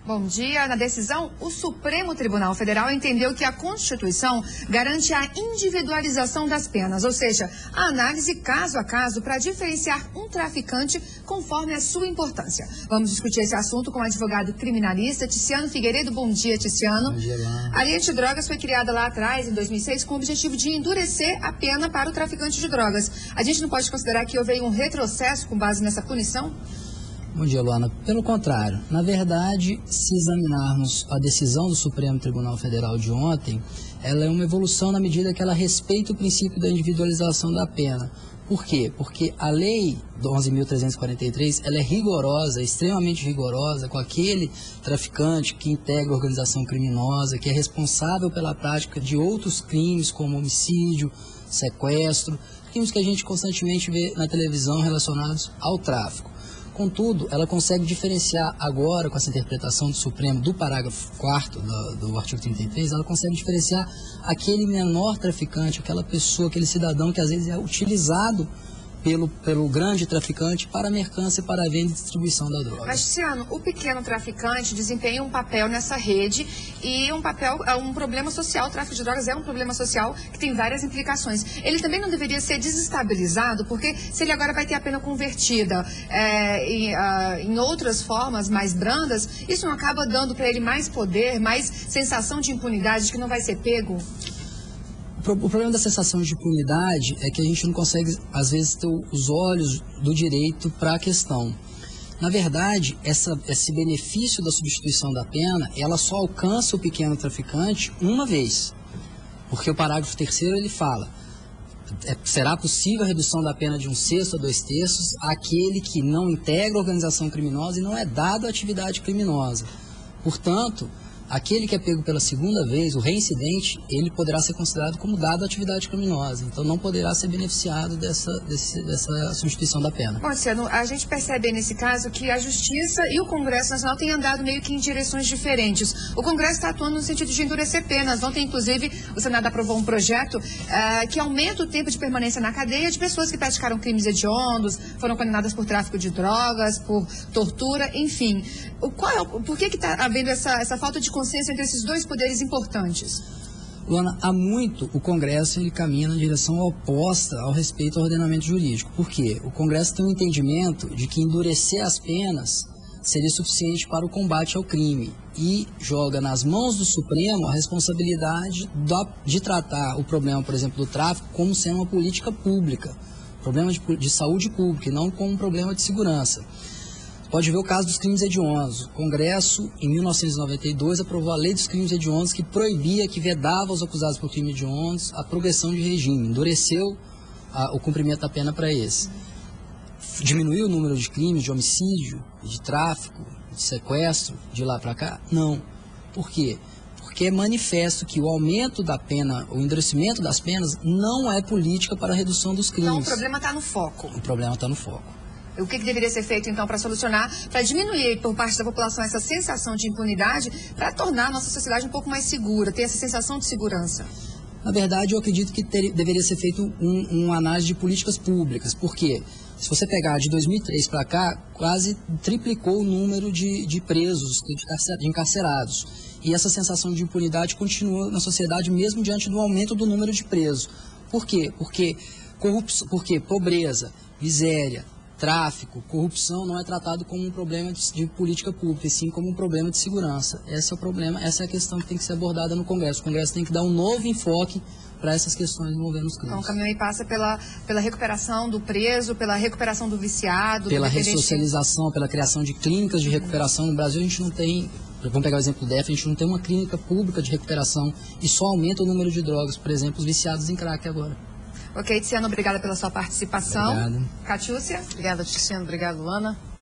Bom dia. Na decisão, o Supremo Tribunal Federal entendeu que a Constituição garante a individualização das penas, ou seja, a análise caso a caso para diferenciar um traficante conforme a sua importância. Vamos discutir esse assunto com o advogado criminalista Tiziano Figueiredo. Bom dia, Tiziano. Bom dia, Luana. A Lei Antidrogas foi criada lá atrás, em 2006, com o objetivo de endurecer a pena para o traficante de drogas. A gente não pode considerar que houve um retrocesso com base nessa punição? Bom dia, Luana. Pelo contrário, na verdade, se examinarmos a decisão do Supremo Tribunal Federal de ontem, ela é uma evolução na medida que ela respeita o princípio da individualização da pena. Por quê? Porque a lei 11.343, ela é rigorosa, extremamente rigorosa com aquele traficante que integra a organização criminosa, que é responsável pela prática de outros crimes como homicídio, sequestro, crimes que a gente constantemente vê na televisão relacionados ao tráfico. Contudo, ela consegue diferenciar agora, com essa interpretação do Supremo, do parágrafo 4º do artigo 33, ela consegue diferenciar aquele menor traficante, aquela pessoa, aquele cidadão que às vezes é utilizado pelo grande traficante para mercância, para a venda e distribuição da droga. Mas, Tiziano, o pequeno traficante desempenha um papel nessa rede e um problema social. O tráfico de drogas é um problema social que tem várias implicações. Ele também não deveria ser desestabilizado, porque se ele agora vai ter a pena convertida em outras formas mais brandas, isso não acaba dando para ele mais poder, mais sensação de impunidade, de que não vai ser pego? O problema da sensação de impunidade é que a gente não consegue, às vezes, ter os olhos do direito para a questão. Na verdade, esse benefício da substituição da pena, ela só alcança o pequeno traficante uma vez. Porque o parágrafo 3º ele fala, será possível a redução da pena de 1/6 a 2/3 àquele que não integra a organização criminosa e não é dado à atividade criminosa. Portanto, aquele que é pego pela segunda vez, o reincidente, ele poderá ser considerado como dado à atividade criminosa. Então, não poderá ser beneficiado dessa substituição da pena. Bom, Tiziano, a gente percebe nesse caso que a Justiça e o Congresso Nacional têm andado meio que em direções diferentes. O Congresso está atuando no sentido de endurecer penas. Ontem, inclusive, o Senado aprovou um projeto que aumenta o tempo de permanência na cadeia de pessoas que praticaram crimes hediondos, foram condenadas por tráfico de drogas, por tortura, enfim. Por que está havendo essa falta de consenso entre esses dois poderes importantes? Luana, há muito o Congresso ele caminha na direção oposta ao respeito ao ordenamento jurídico. Por quê? O Congresso tem um entendimento de que endurecer as penas seria suficiente para o combate ao crime e joga nas mãos do Supremo a responsabilidade de tratar o problema, por exemplo, do tráfico como sendo uma política pública, problema de saúde pública e não como um problema de segurança. Pode ver o caso dos crimes hediondos. O Congresso, em 1992, aprovou a Lei dos Crimes Hediondos que proibia, que vedava aos acusados por crimes hediondos a progressão de regime, endureceu o cumprimento da pena para esse. Diminuiu o número de crimes de homicídio, de tráfico, de sequestro, de lá para cá? Não. Por quê? Porque é manifesto que o aumento da pena, o endurecimento das penas, não é política para a redução dos crimes. Então o problema está no foco. O problema está no foco. O que deveria ser feito, então, para solucionar, para diminuir por parte da população essa sensação de impunidade, para tornar a nossa sociedade um pouco mais segura, ter essa sensação de segurança? Na verdade, eu acredito que deveria ser feito uma análise de políticas públicas. Por quê? Se você pegar de 2003 para cá, quase triplicou o número de presos, de encarcerados. E essa sensação de impunidade continua na sociedade, mesmo diante do aumento do número de presos. Por quê? Porque pobreza, miséria, tráfico, corrupção não é tratado como um problema de política pública, e sim como um problema de segurança. Esse é o problema, essa é a questão que tem que ser abordada no Congresso. O Congresso tem que dar um novo enfoque para essas questões envolvendo os crimes. Então, o caminho aí passa pela recuperação do preso, pela recuperação do viciado, pela ressocialização, pela criação de clínicas de recuperação. No Brasil a gente não tem, vamos pegar o exemplo do DF, a gente não tem uma clínica pública de recuperação e só aumenta o número de drogas, por exemplo, os viciados em crack agora. Ok, Tiziano, obrigada pela sua participação. Obrigado. Catiúcia? Obrigada, Tiziano. Obrigada, Luana.